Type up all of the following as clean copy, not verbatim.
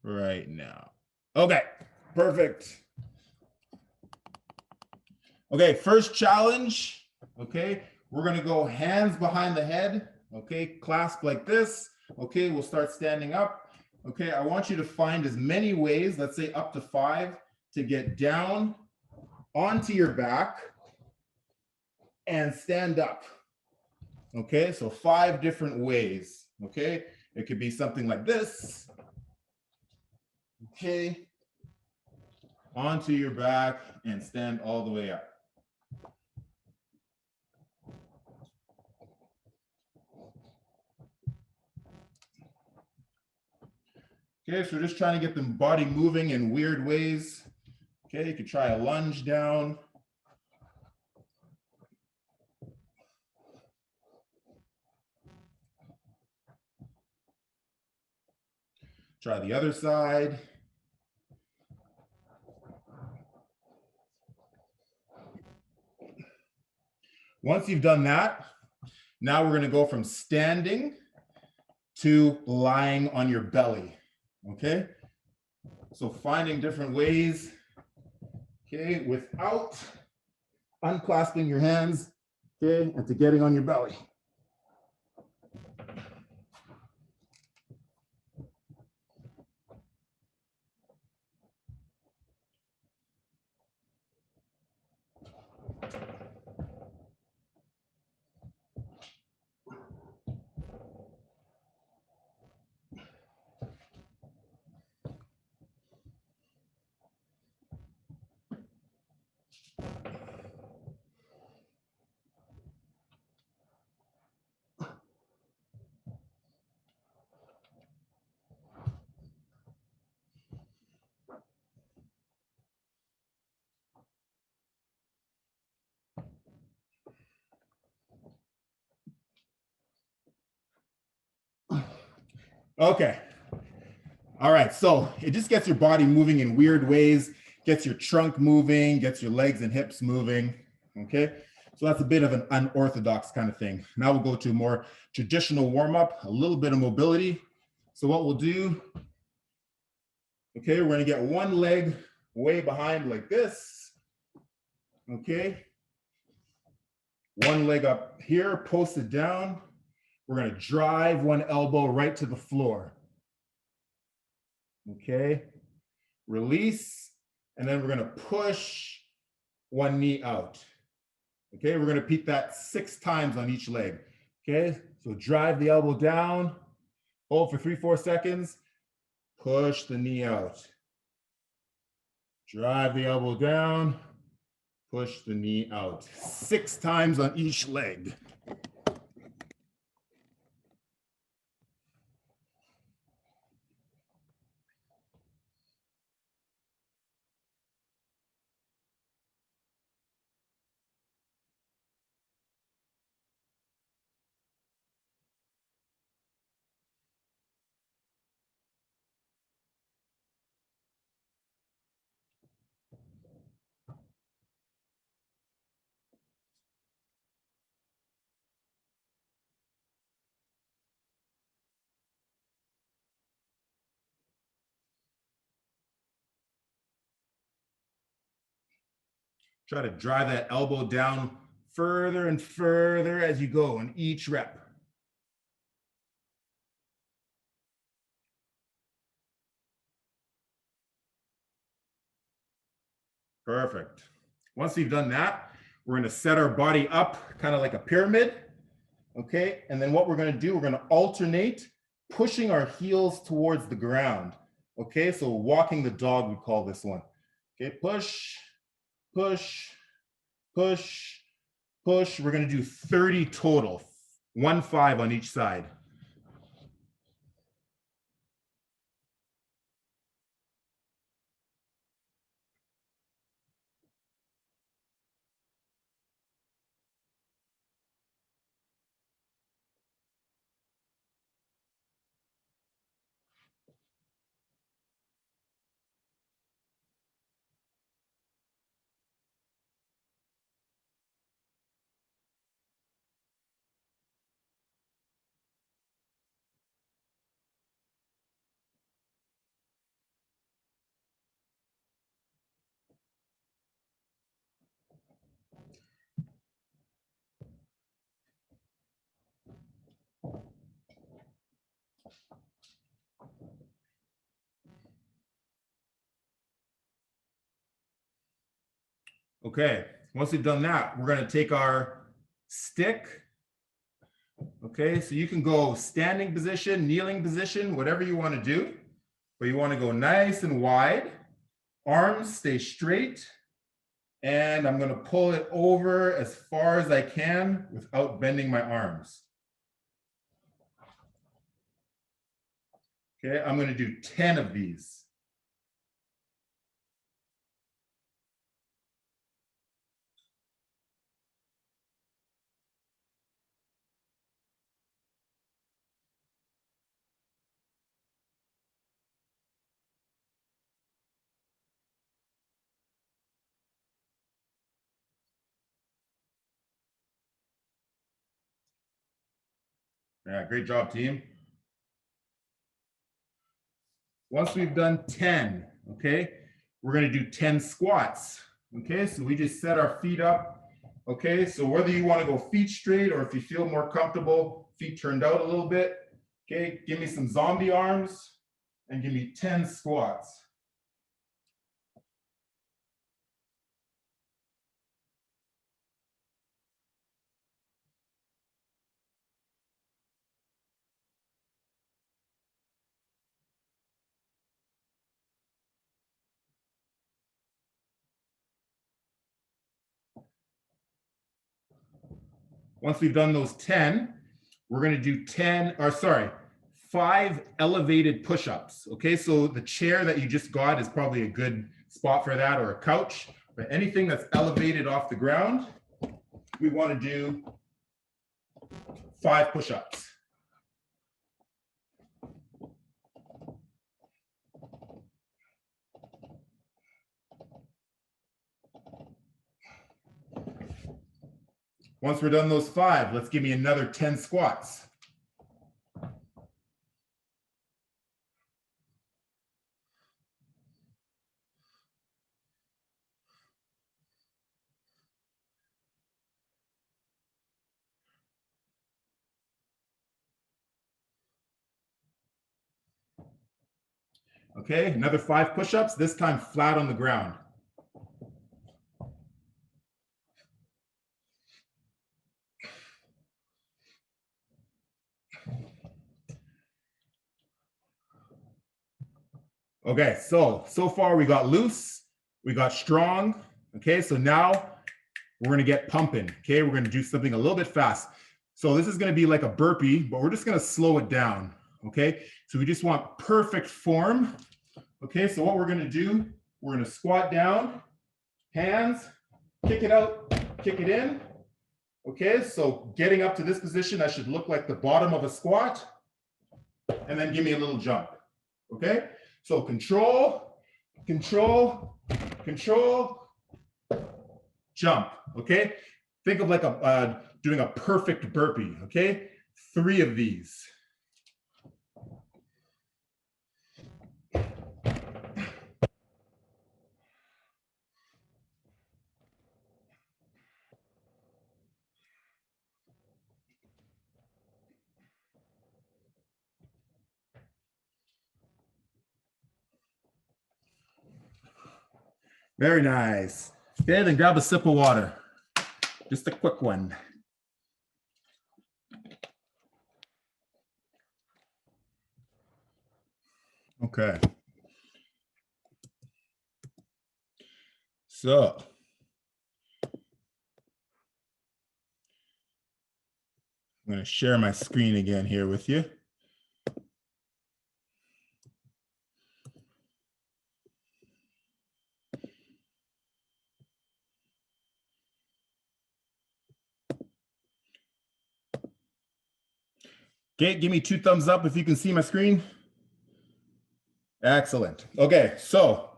right now. Okay, perfect. Okay, first challenge. Okay, we're gonna go hands behind the head. Okay, clasp like this. Okay, we'll start standing up. Okay, I want you to find as many ways, let's say up to 5, to get down onto your back and stand up. Okay, so 5 different ways. Okay, it could be something like this. Okay, onto your back and stand all the way up. Okay, so we're just trying to get the body moving in weird ways. Okay, you could try a lunge down. Try the other side. Once you've done that, now we're gonna go from standing to lying on your belly, okay? So finding different ways, okay, without unclasping your hands, okay, and to getting on your belly. Okay. All right, so it just gets your body moving in weird ways, gets your trunk moving, gets your legs and hips moving, okay? So that's a bit of an unorthodox kind of thing. Now we'll go to a more traditional warm-up, a little bit of mobility. So what we'll do, okay, we're gonna get one leg way behind like this, okay? One leg up here, posted down. We're gonna drive one elbow right to the floor. Okay, release, and then we're gonna push one knee out. Okay, we're gonna repeat that 6 times on each leg. Okay, so drive the elbow down, hold for 3-4 seconds, push the knee out. Drive the elbow down, push the knee out. 6 times on each leg. Try to drive that elbow down further and further as you go in each rep. Perfect. Once we've done that, we're gonna set our body up kind of like a pyramid, okay? And then what we're gonna do, we're gonna alternate pushing our heels towards the ground, okay? So walking the dog, we call this one. Okay, push, push, push, push. We're gonna do 30 total, 1-5 on each side. Okay, once we've done that, we're gonna take our stick. Okay, so you can go standing position, kneeling position, whatever you wanna do, but you wanna go nice and wide. Arms stay straight. And I'm gonna pull it over as far as I can without bending my arms. Okay, I'm gonna do 10 of these. Yeah, great job, team. Once we've done 10, okay, we're gonna do 10 squats. Okay, so we just set our feet up. Okay, so whether you wanna go feet straight or if you feel more comfortable, feet turned out a little bit, okay, give me some zombie arms and give me 10 squats. Once we've done those 10, we're gonna do 5 elevated push-ups. Okay, so the chair that you just got is probably a good spot for that, or a couch, but anything that's elevated off the ground, we wanna do 5 push-ups. Once we're done those 5, let's give me another 10 squats. Okay, another 5 push-ups, this time flat on the ground. Okay, so far we got loose, we got strong. Okay, so now we're gonna get pumping. Okay, we're gonna do something a little bit fast. So this is gonna be like a burpee, but we're just gonna slow it down. Okay, so we just want perfect form. Okay, so what we're gonna do, we're gonna squat down, hands, kick it out, kick it in. Okay, so getting up to this position, that should look like the bottom of a squat. And then give me a little jump. Okay, so control, control, control, jump. Okay, think of like doing a perfect burpee. Okay, 3 of these. Very nice. Okay, then grab a sip of water. Just a quick one. Okay. So I'm going to share my screen again here with you. Okay, give me 2 thumbs up if you can see my screen. Excellent. Okay, so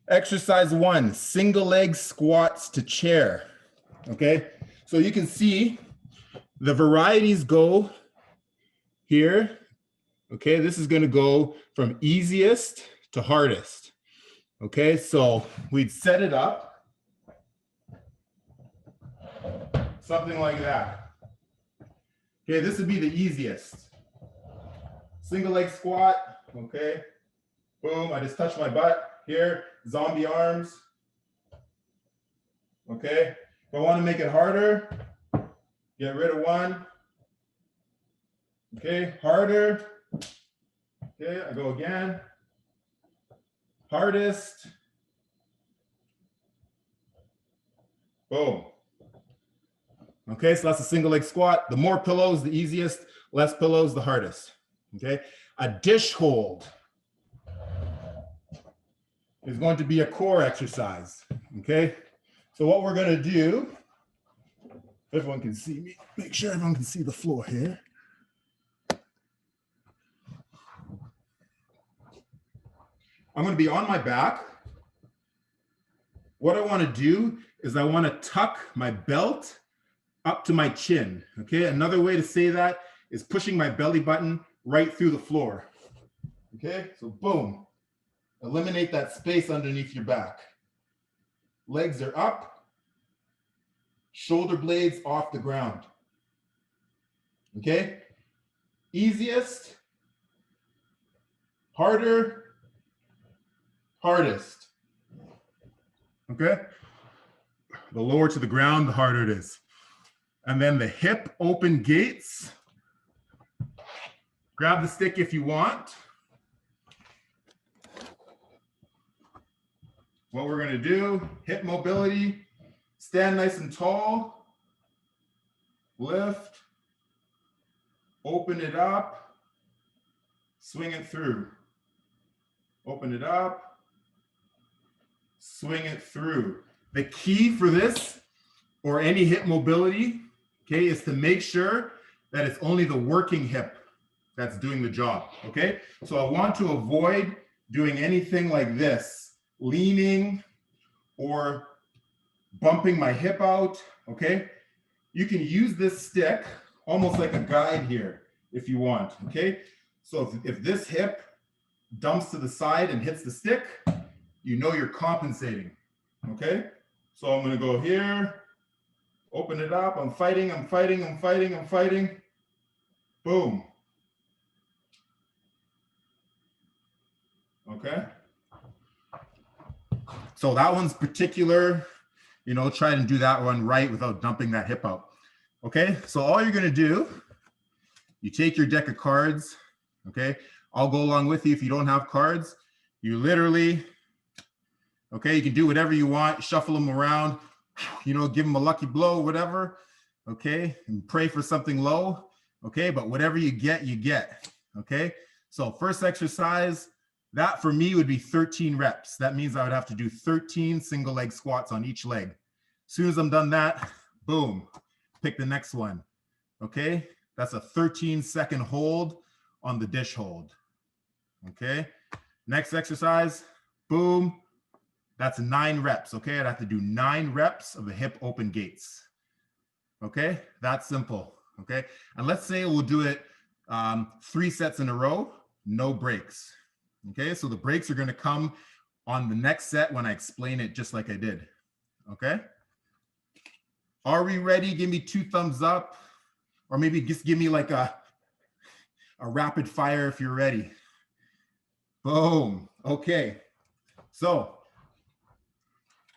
exercise 1, single leg squats to chair. Okay, so you can see the varieties go here. Okay, this is going to go from easiest to hardest. Okay, so we'd set it up something like that. Okay, this would be the easiest. Single leg squat, okay. Boom, I just touched my butt here, zombie arms. Okay, if I want to make it harder, get rid of one. Okay, harder. Okay, I go again. Hardest. Boom. Okay, so that's a single leg squat. The more pillows, the easiest. Less pillows, the hardest. Okay, a dish hold is going to be a core exercise. Okay, so what we're going to do, if everyone can see me, make sure everyone can see the floor here. I'm going to be on my back. What I want to do is I want to tuck my belt up to my chin. Okay, another way to say that is pushing my belly button right through the floor. Okay, so boom, eliminate that space underneath your back. Legs are up, shoulder blades off the ground. Okay, easiest, harder, hardest. Okay, the lower to the ground, the harder it is. And then the hip open gates. Grab the stick if you want. What we're going to do, hip mobility, stand nice and tall, lift, open it up, swing it through. Open it up, swing it through. The key for this, or any hip mobility, okay, is to make sure that it's only the working hip that's doing the job, okay? So I want to avoid doing anything like this, leaning or bumping my hip out, okay? You can use this stick almost like a guide here if you want, okay? So if this hip dumps to the side and hits the stick, you know you're compensating, okay? So I'm gonna go here, open it up, I'm fighting, I'm fighting, I'm fighting, I'm fighting. Boom. Okay? So that one's particular, you know, try and do that one right without dumping that hip out. Okay, so all you're gonna do, you take your deck of cards, okay? I'll go along with you if you don't have cards. You literally, okay, you can do whatever you want, shuffle them around, you know, give them a lucky blow, whatever, okay? And pray for something low, okay? But whatever you get, okay? So first exercise, that for me would be 13 reps. That means I would have to do 13 single leg squats on each leg. As soon as I'm done that, boom, pick the next one, okay? That's a 13-second hold on the dish hold, okay? Next exercise, boom, that's 9 reps, okay? I'd have to do 9 reps of the hip open gates, okay? That's simple, okay? And let's say we'll do it 3 sets in a row, no breaks, okay? So the breaks are gonna come on the next set when I explain it just like I did, okay? Are we ready? Give me 2 thumbs up, or maybe just give me like a rapid fire if you're ready. Boom, okay. So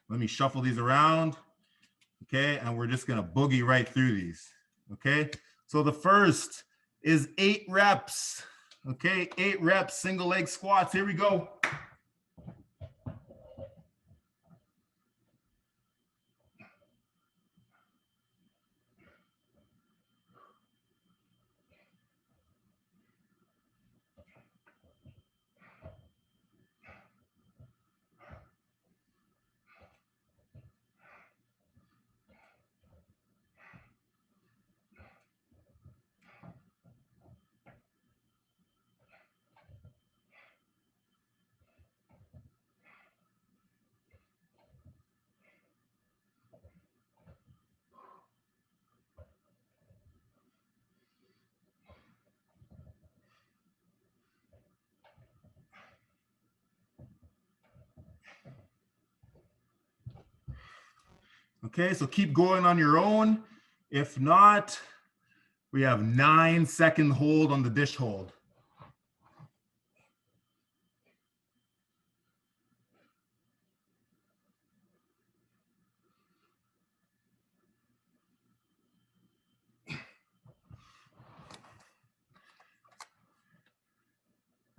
let me shuffle these around, okay? And we're just gonna boogie right through these, okay? So the first is 8 reps, okay? 8 reps, single leg squats, here we go. Okay, so keep going on your own. If not, we have 9-second hold on the dish hold.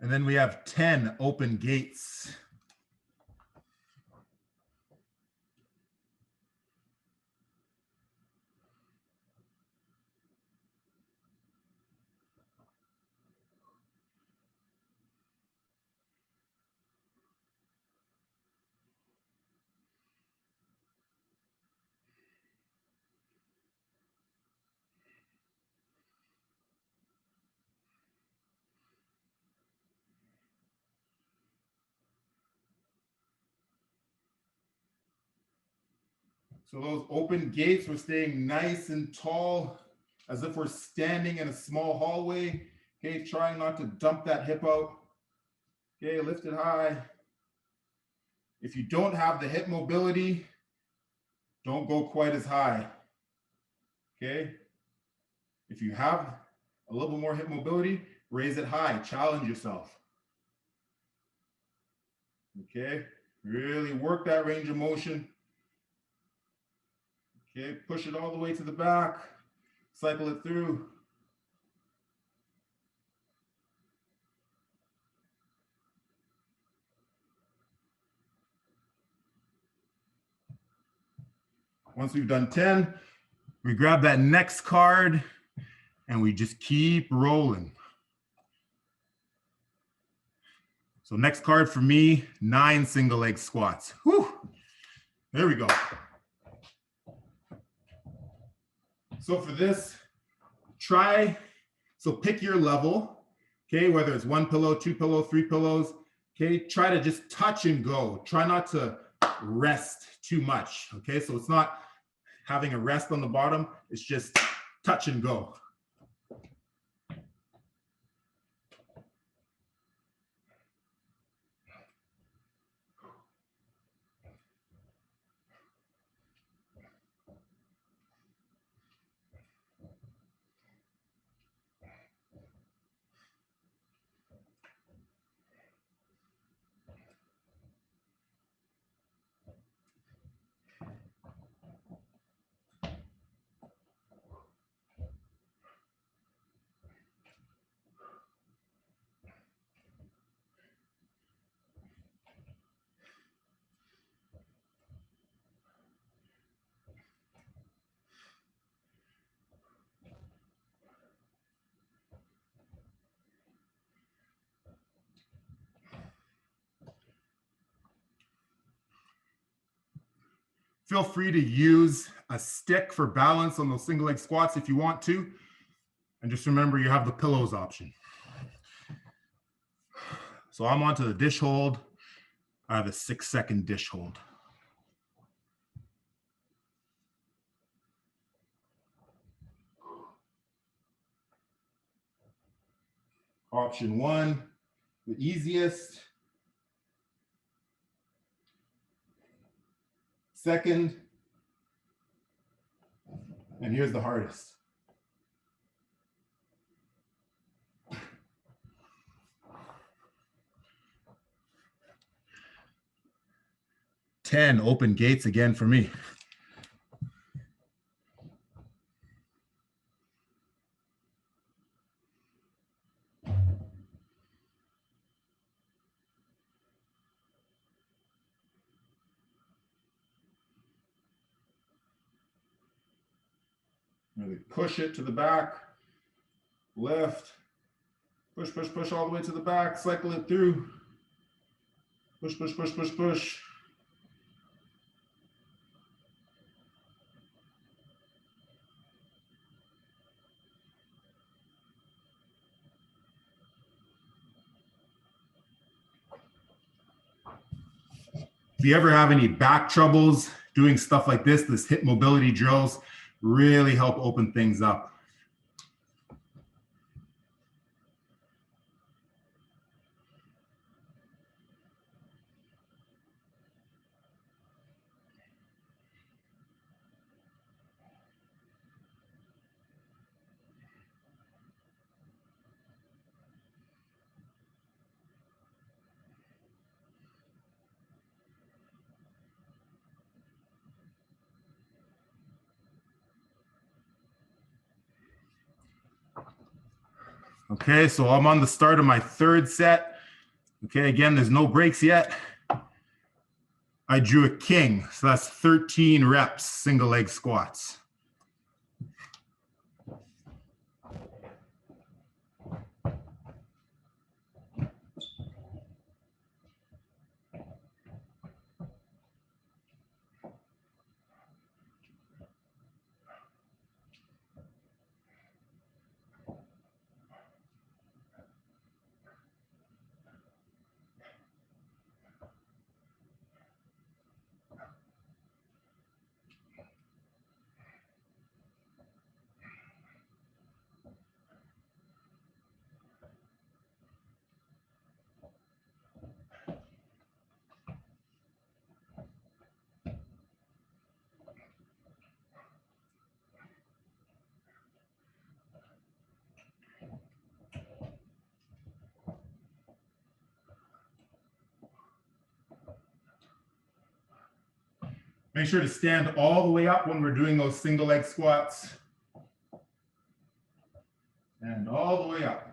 And then we have 10 open gates. So those open gates, we're staying nice and tall, as if we're standing in a small hallway. Okay, trying not to dump that hip out. Okay, lift it high. If you don't have the hip mobility, don't go quite as high. Okay, if you have a little bit more hip mobility, raise it high, challenge yourself. Okay, really work that range of motion. Okay, push it all the way to the back, cycle it through. Once we've done 10, we grab that next card and we just keep rolling. So next card for me, 9 single leg squats. Whew. There we go. So for this, pick your level, okay, whether it's 1 pillow, 2 pillow, 3 pillows, okay, try to just touch and go. Try not to rest too much, okay? So it's not having a rest on the bottom, it's just touch and go. Feel free to use a stick for balance on those single leg squats if you want to. And just remember you have the pillows option. So I'm onto the dish hold. I have a 6-second dish hold. Option 1, the easiest. Second, and here's the hardest. Ten open gates again for me. Really push it to the back, lift, push, push, push all the way to the back, cycle it through, push, push, push, push, push. If you ever have any back troubles, doing stuff like this hip mobility drills really help open things up. Okay, so I'm on the start of my 3rd set. Okay, again, there's no breaks yet. I drew a king, so that's 13 reps, single leg squats. Make sure to stand all the way up when we're doing those single leg squats. And all the way up.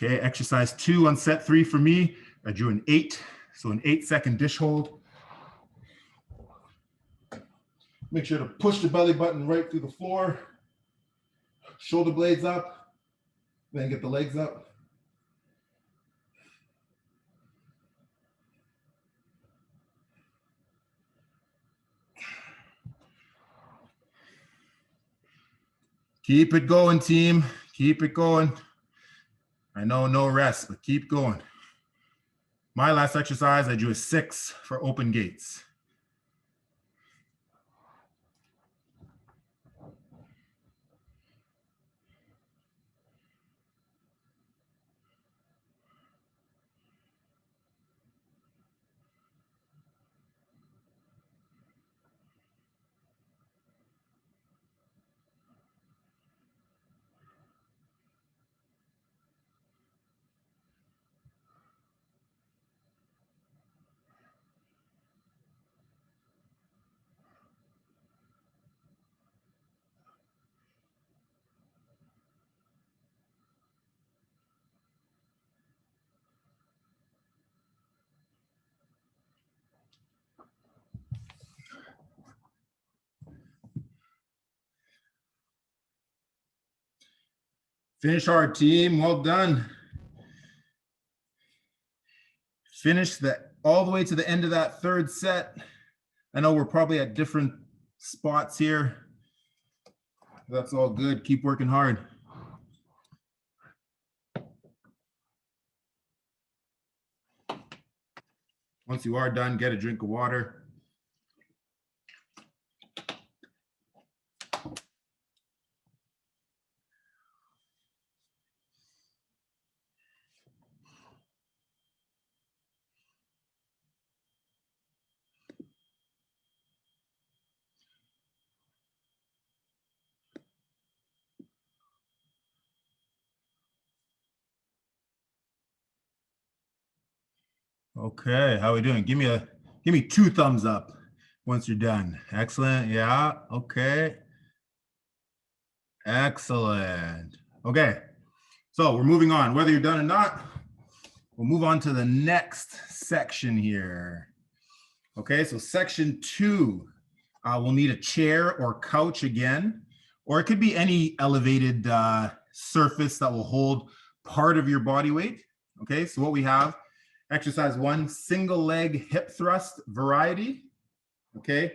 Okay, exercise 2 on set 3 for me. I drew an 8, so an 8-second dish hold. Make sure to push the belly button right through the floor. Shoulder blades up, then get the legs up. Keep it going, team. Keep it going. I know no rest, but keep going. My last exercise, I drew a 6 for open gates. Finish hard, team. Well done. Finish that all the way to the end of that third set. I know we're probably at different spots here. That's all good. Keep working hard. Once you are done, get a drink of water. Okay, how are we doing? Give me 2 thumbs up once you're done. Excellent. Yeah. Okay. Excellent. Okay. So we're moving on. Whether you're done or not, we'll move on to the next section here. Okay, so section 2, we'll need a chair or couch again, or it could be any elevated surface that will hold part of your body weight. Okay, so what we have, exercise 1, single leg hip thrust variety. Okay,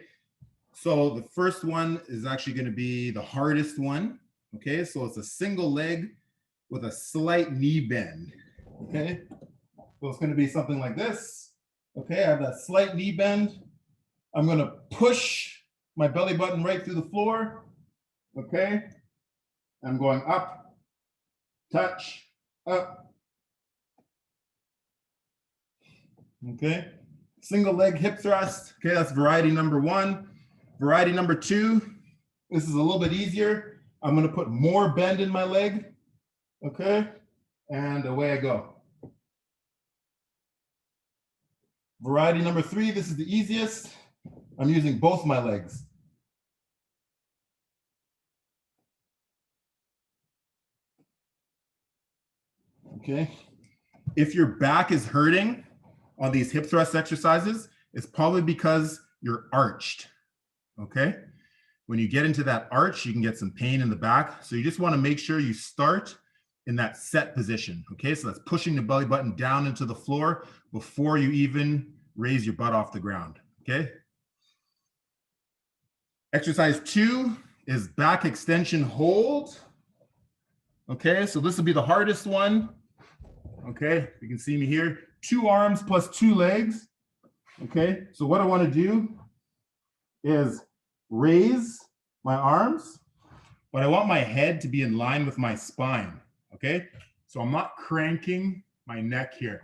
so the first one is actually going to be the hardest one. Okay, so it's a single leg with a slight knee bend. Okay, so it's going to be something like this. Okay, I have that slight knee bend. I'm going to push my belly button right through the floor. Okay, I'm going up, touch, up. Okay, single leg hip thrust. Okay, that's variety number 1. Variety number 2, this is a little bit easier. I'm going to put more bend in my leg. Okay, and away I go. Variety number 3, this is the easiest. I'm using both my legs. Okay. If your back is hurting on these hip thrust exercises, it's probably because you're arched. Okay. When you get into that arch, you can get some pain in the back. So you just want to make sure you start in that set position. Okay. So that's pushing the belly button down into the floor before you even raise your butt off the ground. Okay. Exercise 2 is back extension hold. Okay. So this will be the hardest one. Okay, you can see me here, 2 arms plus 2 legs. Okay, so what I want to do is raise my arms, but I want my head to be in line with my spine. Okay, so I'm not cranking my neck here.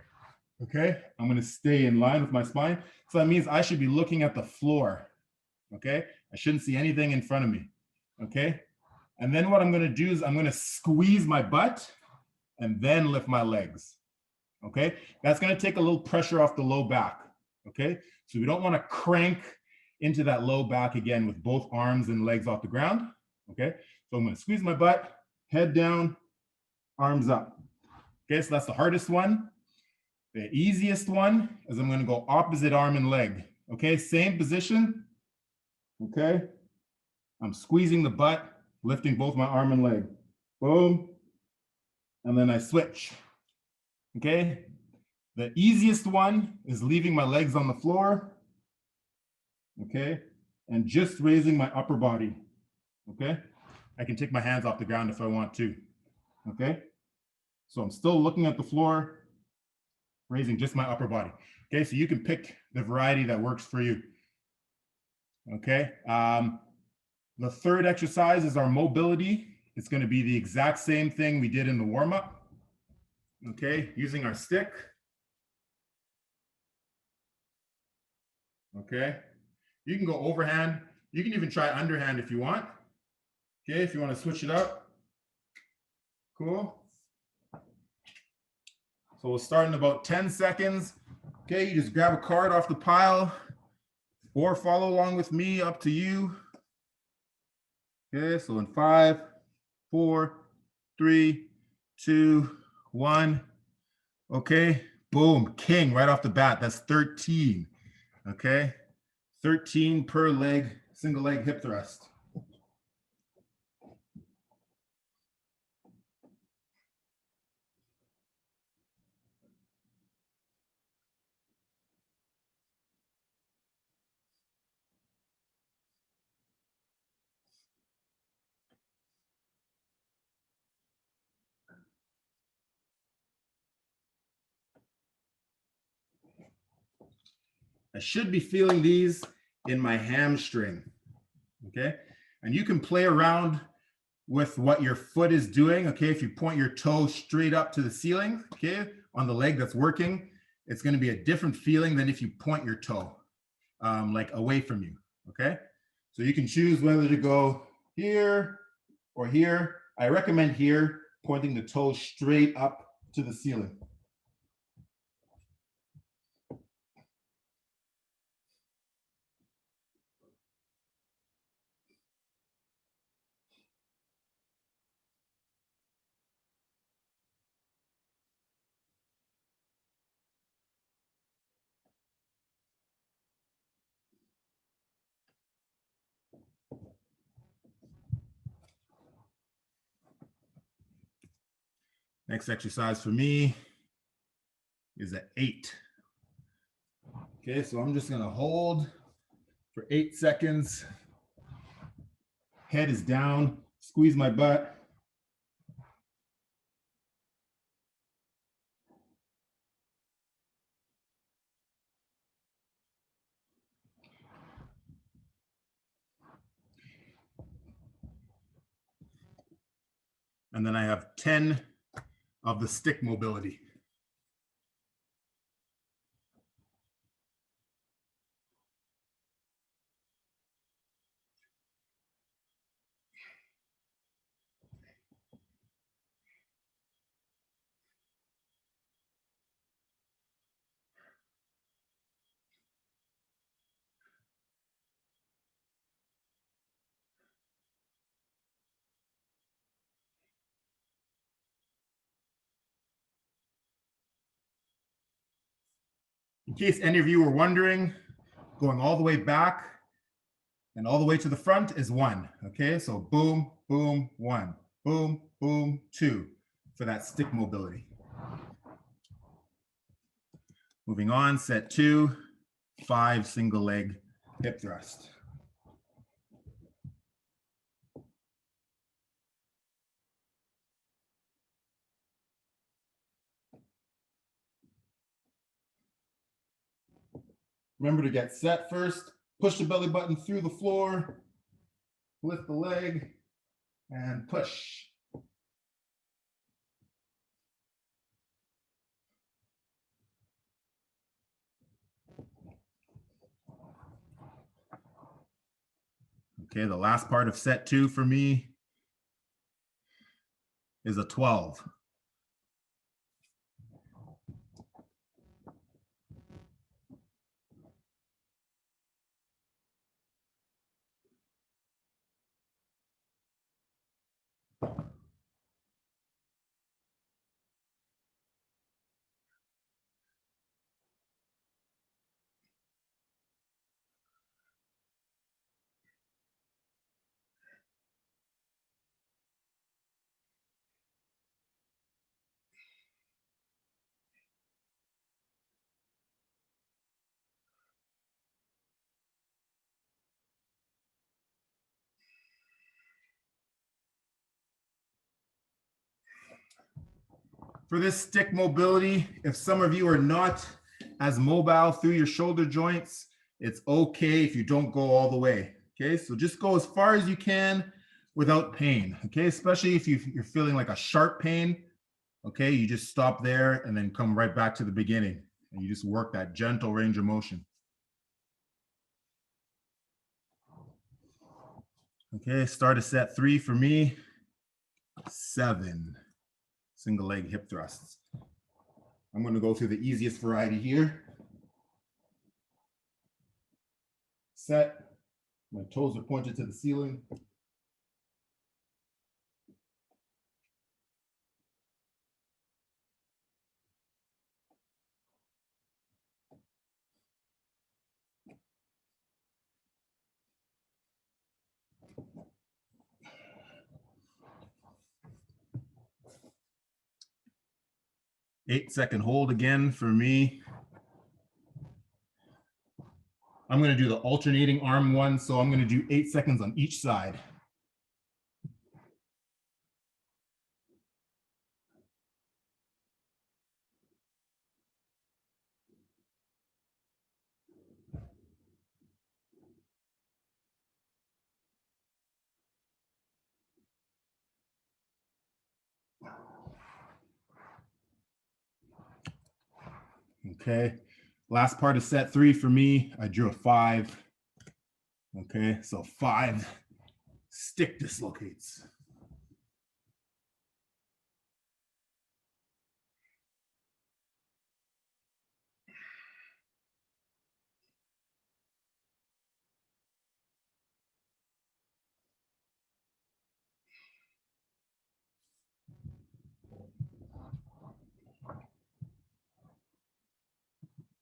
Okay, I'm going to stay in line with my spine. So that means I should be looking at the floor. Okay, I shouldn't see anything in front of me. Okay, and then what I'm going to do is I'm going to squeeze my butt and then lift my legs. Okay, that's going to take a little pressure off the low back. Okay, so we don't want to crank into that low back again with both arms and legs off the ground. Okay, so I'm going to squeeze my butt, head down, arms up. Okay, so that's the hardest one. The easiest one is I'm going to go opposite arm and leg. Okay, same position. Okay, I'm squeezing the butt, lifting both my arm and leg. Boom. And then I switch. Okay, the easiest one is leaving my legs on the floor. Okay, and just raising my upper body. Okay, I can take my hands off the ground if I want to. Okay, so I'm still looking at the floor, raising just my upper body. Okay, so you can pick the variety that works for you. Okay, the third exercise is our mobility. It's going to be the exact same thing we did in the warm-up. Okay, using our stick. Okay, you can go overhand. You can even try underhand if you want. Okay, if you want to switch it up. Cool. So we'll start in about 10 seconds. Okay, you just grab a card off the pile or follow along with me, up to you. Okay, so in 5, 4, 3, 2, 1. Okay, boom, king right off the bat. That's 13. Okay, 13 per leg, single leg hip thrust. I should be feeling these in my hamstring. Okay, and you can play around with what your foot is doing. Okay, if you point your toe straight up to the ceiling, okay, on the leg that's working, it's going to be a different feeling than if you point your toe like away from you. Okay, so you can choose whether to go here or here. I recommend here, pointing the toe straight up to the ceiling. Next exercise for me is at 8. Okay, so I'm just gonna hold for 8 seconds. Head is down, squeeze my butt. And then I have 10 of the stick mobility. In case any of you were wondering, going all the way back and all the way to the front is 1. Okay, so boom, boom, 1, boom, boom, 2 for that stick mobility. Moving on, set 2, 5 single leg hip thrust. Remember to get set first, push the belly button through the floor, lift the leg, and push. Okay, the last part of set 2 for me is a 12. For this stick mobility, if some of you are not as mobile through your shoulder joints, it's okay if you don't go all the way. Okay, so just go as far as you can without pain. Okay, especially if you're feeling like a sharp pain. Okay, you just stop there and then come right back to the beginning. And you just work that gentle range of motion. Okay, start of set 3 for me, 7 single leg hip thrusts. I'm going to go through the easiest variety here. Set, my toes are pointed to the ceiling. Eight-second hold again for me. I'm going to do the alternating arm one, so I'm going to do 8 seconds on each side. Okay, last part of set 3 for me, I drew a 5. Okay, so 5 stick dislocates.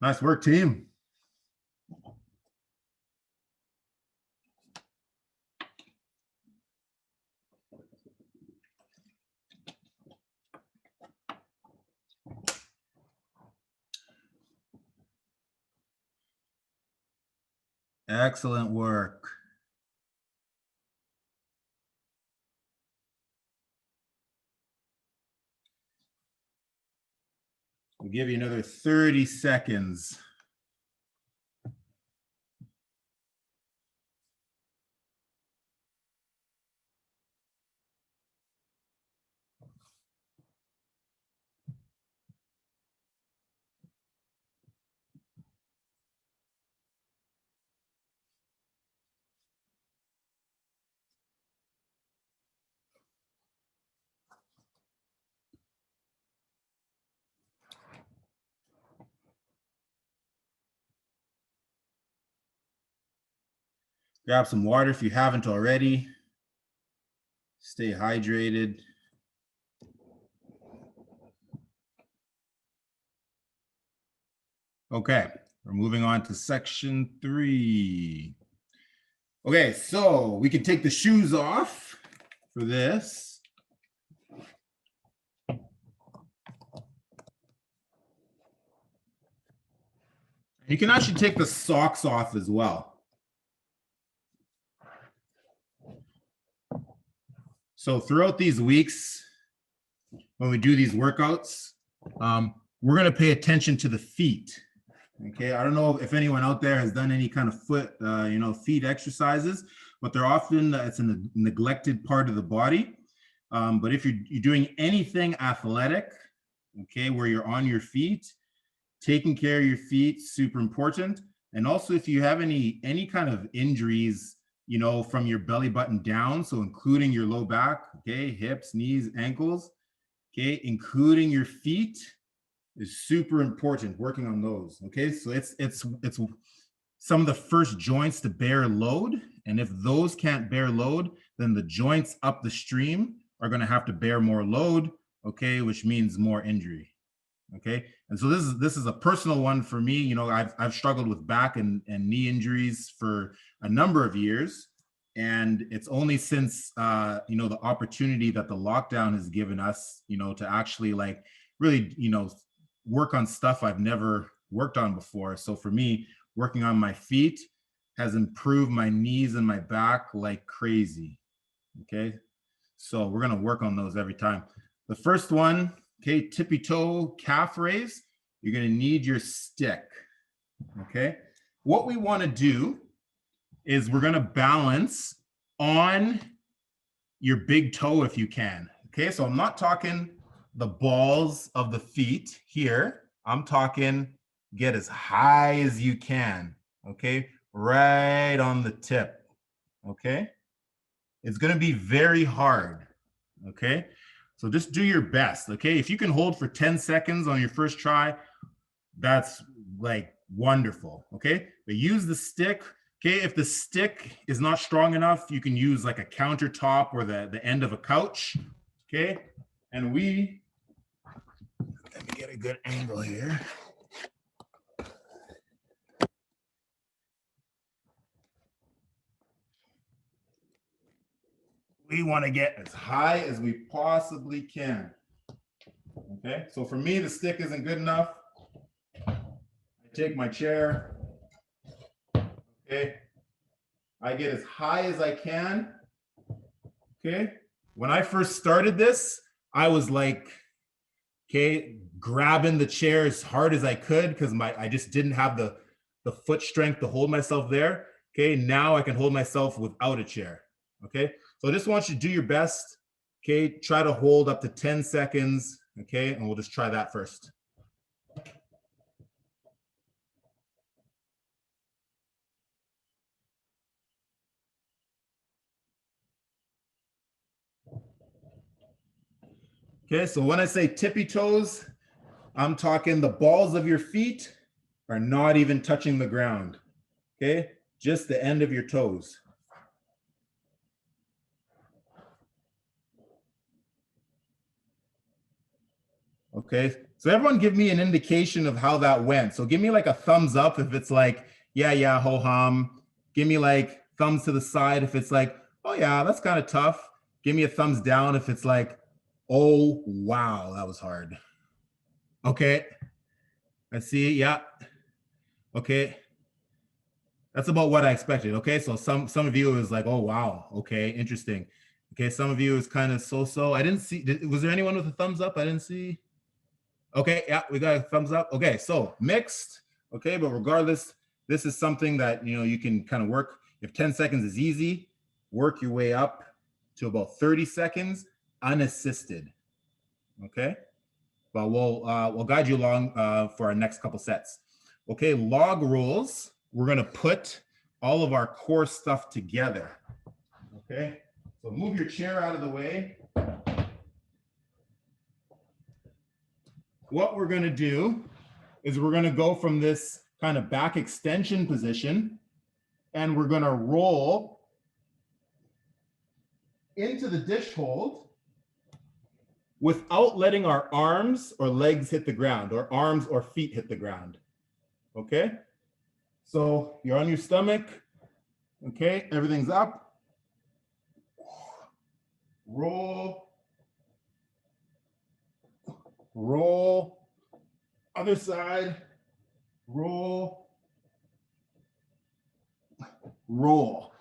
Nice work, team. Excellent work. We'll give you another 30 seconds. Grab some water if you haven't already. Stay hydrated. Okay, we're moving on to section 3. Okay, so we can take the shoes off for this. You can actually take the socks off as well. So throughout these weeks, when we do these workouts, we're going to pay attention to the feet. Okay, I don't know if anyone out there has done any kind of foot, feet exercises, but they're often, it's a neglected part of the body. But if you're doing anything athletic, okay, where you're on your feet, taking care of your feet, super important. And also if you have any kind of injuries, from your belly button down, so including your low back, okay, hips, knees, ankles, okay, including your feet is super important, working on those. Okay, so it's some of the first joints to bear load, and if those can't bear load, then the joints up the stream are going to have to bear more load, okay, which means more injury. Okay, and so this is a personal one for me. I've struggled with back and knee injuries for a number of years, and it's only since the opportunity that the lockdown has given us, to actually like really work on stuff I've never worked on before. So for me, working on my feet has improved my knees and my back like crazy. Okay, so we're going to work on those every time. The first one, okay, tippy toe calf raise. You're going to need your stick. Okay, what we want to do is we're going to balance on your big toe if you can. Okay, so I'm not talking the balls of the feet here. I'm talking get as high as you can. Okay, right on the tip. Okay, it's going to be very hard. Okay, so just do your best. Okay, if you can hold for 10 seconds on your first try, that's like wonderful. Okay, but use the stick. Okay, if the stick is not strong enough, you can use like a countertop or the end of a couch. Okay, and let me get a good angle here. We want to get as high as we possibly can. Okay, so for me, the stick isn't good enough. I take my chair. Okay, I get as high as I can. Okay, when I first started this, I was like, okay, grabbing the chair as hard as I could because I just didn't have the foot strength to hold myself there. Okay, now I can hold myself without a chair. Okay, so I just want you to do your best. Okay, try to hold up to 10 seconds. Okay, and we'll just try that first. Okay, so when I say tippy toes, I'm talking the balls of your feet are not even touching the ground. Okay, just the end of your toes. Okay, so everyone give me an indication of how that went. So give me like a thumbs up if it's like, yeah, ho hum. Give me like thumbs to the side if it's like, oh yeah, that's kind of tough. Give me a thumbs down if it's like, oh wow, that was hard. Okay, I see, yeah. Okay, that's about what I expected. Okay, so some of you is like, oh wow, okay, interesting. Okay, some of you is kind of so-so. I didn't see, was there anyone with a thumbs up? I didn't see. Okay, yeah, we got a thumbs up. Okay, so mixed. Okay, but regardless, this is something that you can kind of work. If 10 seconds is easy, work your way up to about 30 seconds unassisted. Okay, but we'll guide you along for our next couple sets. Okay, log rolls. We're gonna put all of our core stuff together. Okay, so move your chair out of the way. What we're going to do is we're going to go from this kind of back extension position and we're going to roll into the dish hold without letting our arms or legs hit the ground or arms or feet hit the ground. Okay, so you're on your stomach. Okay, everything's up. Roll, roll, other side, roll, roll.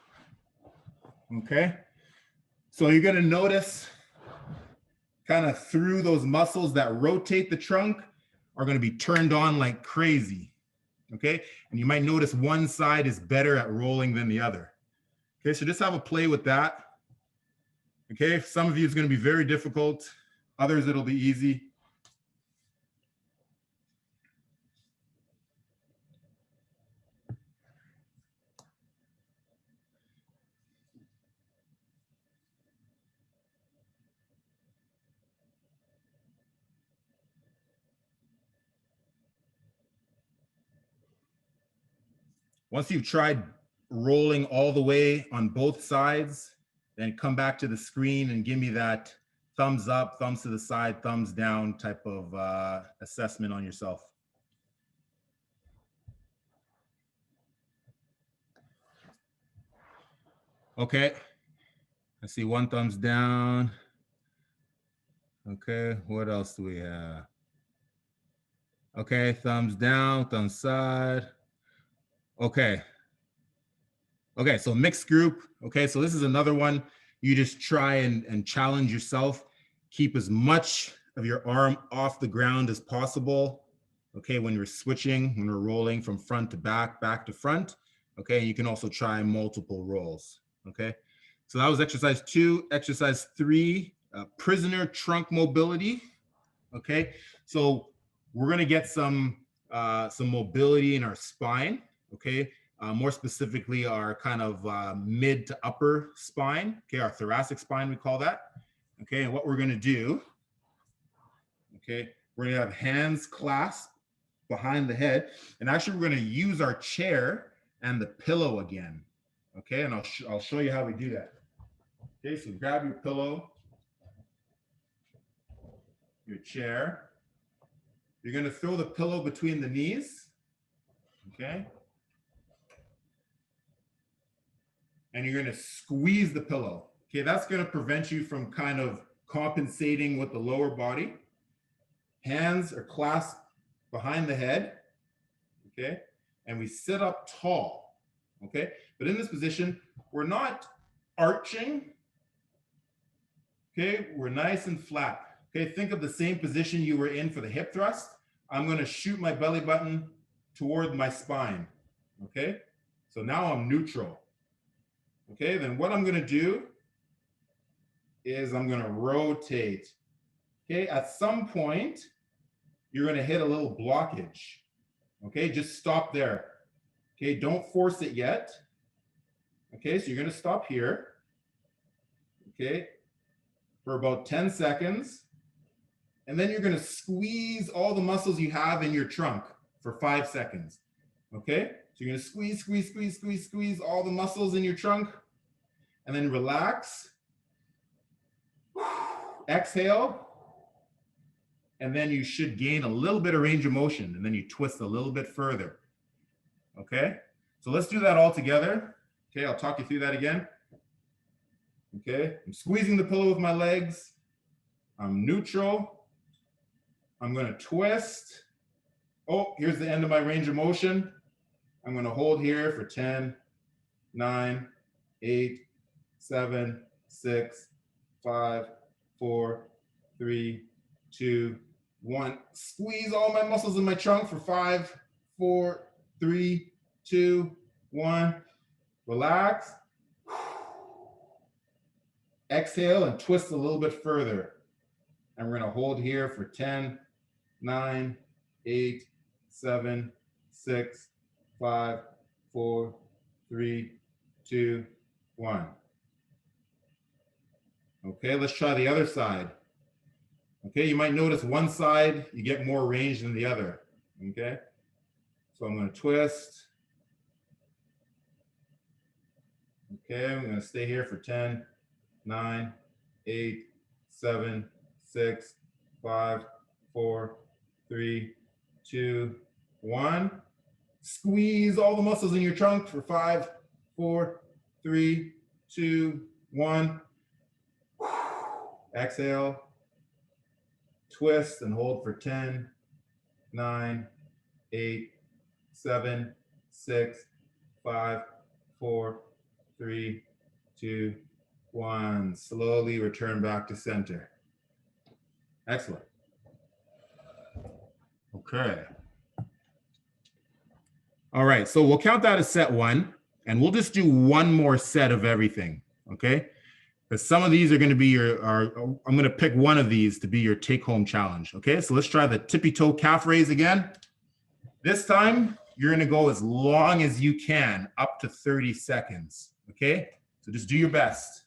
Okay, so you're gonna notice kind of through those muscles that rotate the trunk are gonna be turned on like crazy. Okay, and you might notice one side is better at rolling than the other. Okay, so just have a play with that. Okay, some of you it's gonna be very difficult, others it'll be easy. Once you've tried rolling all the way on both sides, then come back to the screen and give me that thumbs up, thumbs to the side, thumbs down type of assessment on yourself. Okay, I see one thumbs down. Okay, what else do we have? Okay, thumbs down, thumbs side. Okay. Okay, so mixed group. Okay, so this is another one. You just try and challenge yourself. Keep as much of your arm off the ground as possible. Okay, when you're switching, when we're rolling from front to back, back to front. Okay, you can also try multiple rolls. Okay, so that was exercise 2. Exercise 3, prisoner trunk mobility. Okay, so we're gonna get some mobility in our spine. Okay, more specifically our kind of mid to upper spine. Okay, our thoracic spine, we call that. Okay, and what we're gonna do, okay, we're gonna have hands clasped behind the head, and actually we're gonna use our chair and the pillow again. Okay, and I'll show you how we do that. Okay, so grab your pillow, your chair. You're gonna throw the pillow between the knees. Okay, and you're gonna squeeze the pillow. Okay, that's gonna prevent you from kind of compensating with the lower body. Hands are clasped behind the head, okay? And we sit up tall, okay? But in this position, we're not arching, okay? We're nice and flat. Okay, think of the same position you were in for the hip thrust. I'm gonna shoot my belly button toward my spine, okay? So now I'm neutral. Okay, then what I'm gonna do is I'm gonna rotate. Okay, at some point, you're gonna hit a little blockage. Okay, just stop there. Okay, don't force it yet. Okay, so you're gonna stop here. Okay, for about 10 seconds. And then you're gonna squeeze all the muscles you have in your trunk for 5 seconds. Okay, so you're gonna squeeze, squeeze, squeeze, squeeze, squeeze all the muscles in your trunk. And then relax. Exhale. And then you should gain a little bit of range of motion, and then you twist a little bit further. Okay, so let's do that all together. Okay, I'll talk you through that again. Okay, I'm squeezing the pillow with my legs. I'm neutral. I'm gonna twist. Oh, here's the end of my range of motion. I'm gonna hold here for 10, 9, 8, 7, 6, 5, 4, 3, 2, 1. Squeeze all my muscles in my trunk for 5, 4, 3, 2, 1. Relax. Exhale and twist a little bit further. And we're gonna hold here for 10, 9, 8, 7, 6, 5, 4, 3, 2, 1. Okay, let's try the other side. Okay, you might notice one side, you get more range than the other. Okay, so I'm gonna twist. Okay, I'm gonna stay here for 10, 9, 8, 7, 6, 5, 4, 3, 2, 1. Squeeze all the muscles in your trunk for 5, 4, 3, 2, 1. Exhale. Twist and hold for 10, 9, 8, 7, 6, 5, 4, 3, 2, 1. Slowly return back to center. Excellent. Okay. All right, so we'll count that as set 1, and we'll just do one more set of everything, okay? Because some of these are going to be your, I'm going to pick one of these to be your take-home challenge, okay? So let's try the tippy-toe calf raise again. This time, you're going to go as long as you can, up to 30 seconds, okay? So just do your best.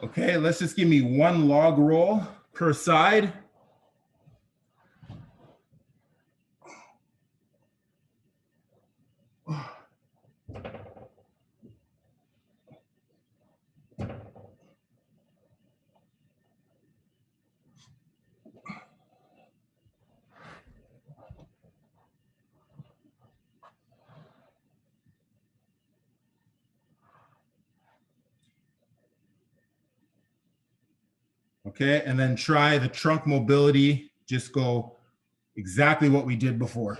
Okay, let's just give me one log roll per side. Okay, and then try the trunk mobility. Just go exactly what we did before.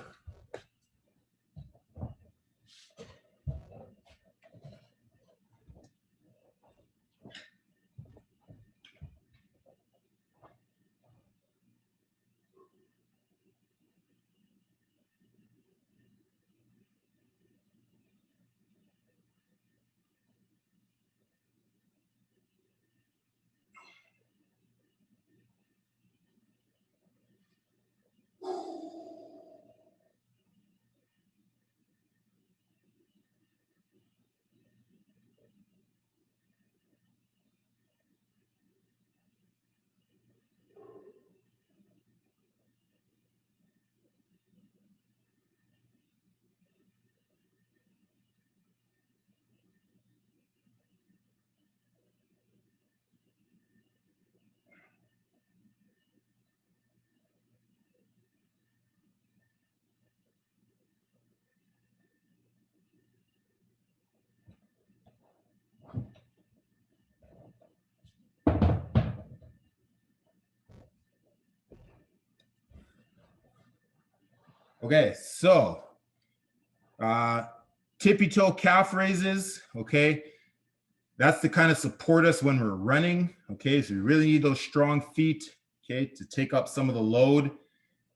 Okay, so tippy toe calf raises, okay? That's to kind of support us when we're running, okay? So we really need those strong feet, okay, to take up some of the load,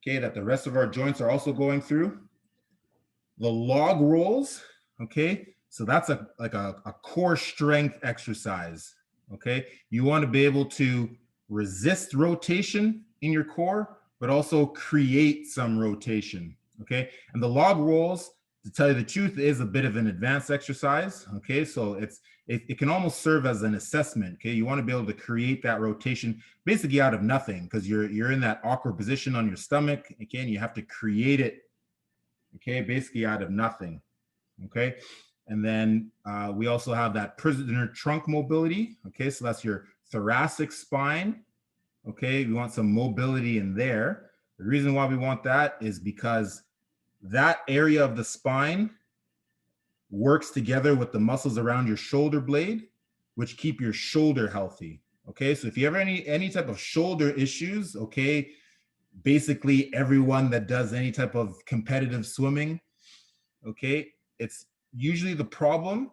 okay, that the rest of our joints are also going through. The log rolls, okay? So that's like a core strength exercise, okay? You want to be able to resist rotation in your core, but also create some rotation, okay? And the log rolls, to tell you the truth, is a bit of an advanced exercise, okay? So it can almost serve as an assessment, okay? You want to be able to create that rotation basically out of nothing, because you're in that awkward position on your stomach, okay? And you have to create it, okay, basically out of nothing, okay? And then we also have that prisoner trunk mobility, okay? So that's your thoracic spine, okay? We want some mobility in there. The reason why we want that is because that area of the spine works together with the muscles around your shoulder blade, which keep your shoulder healthy, okay? So if you have any type of shoulder issues, okay, basically everyone that does any type of competitive swimming, okay, it's usually the problem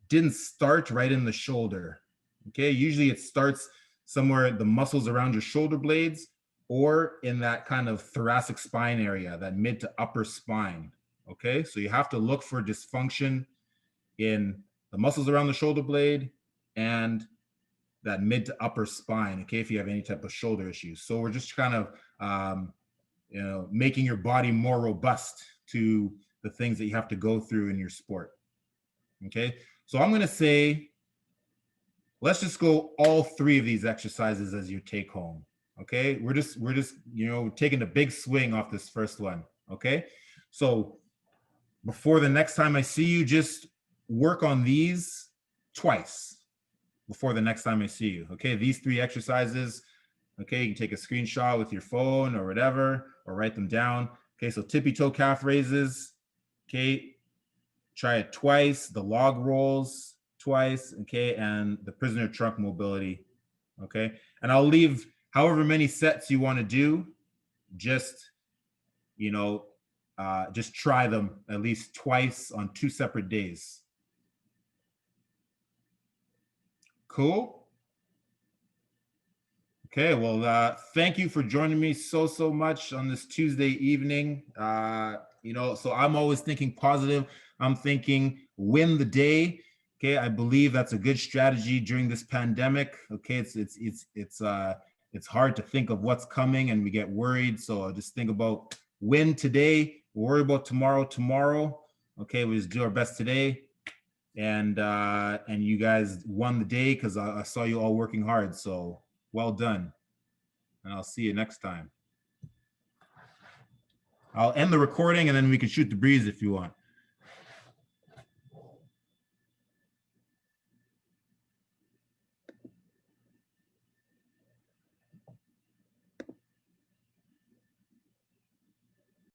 didn't start right in the shoulder, okay? Usually it starts somewhere, the muscles around your shoulder blades, or in that kind of thoracic spine area, that mid to upper spine, okay? So you have to look for dysfunction in the muscles around the shoulder blade and that mid to upper spine, okay, if you have any type of shoulder issues. So we're just kind of, making your body more robust to the things that you have to go through in your sport, okay? So I'm gonna say, let's just go all 3 of these exercises as your take home, okay? We're just, taking a big swing off this first one, okay? So before the next time I see you, just work on these twice before the next time I see you, okay? These 3 exercises, okay? You can take a screenshot with your phone or whatever, or write them down. Okay, so tippy toe calf raises, okay? Try it twice, the log rolls twice, okay? And the prisoner trunk mobility, okay? And I'll leave however many sets you want to do, just, just try them at least twice on 2 separate days. Cool. Okay, well, thank you for joining me so much on this Tuesday evening. So I'm always thinking positive. I'm thinking win the day. Okay, I believe that's a good strategy during this pandemic. Okay, it's hard to think of what's coming and we get worried. So just think about win today, worry about tomorrow. Okay, we just do our best today. And you guys won the day because I saw you all working hard. So well done. And I'll see you next time. I'll end the recording and then we can shoot the breeze if you want.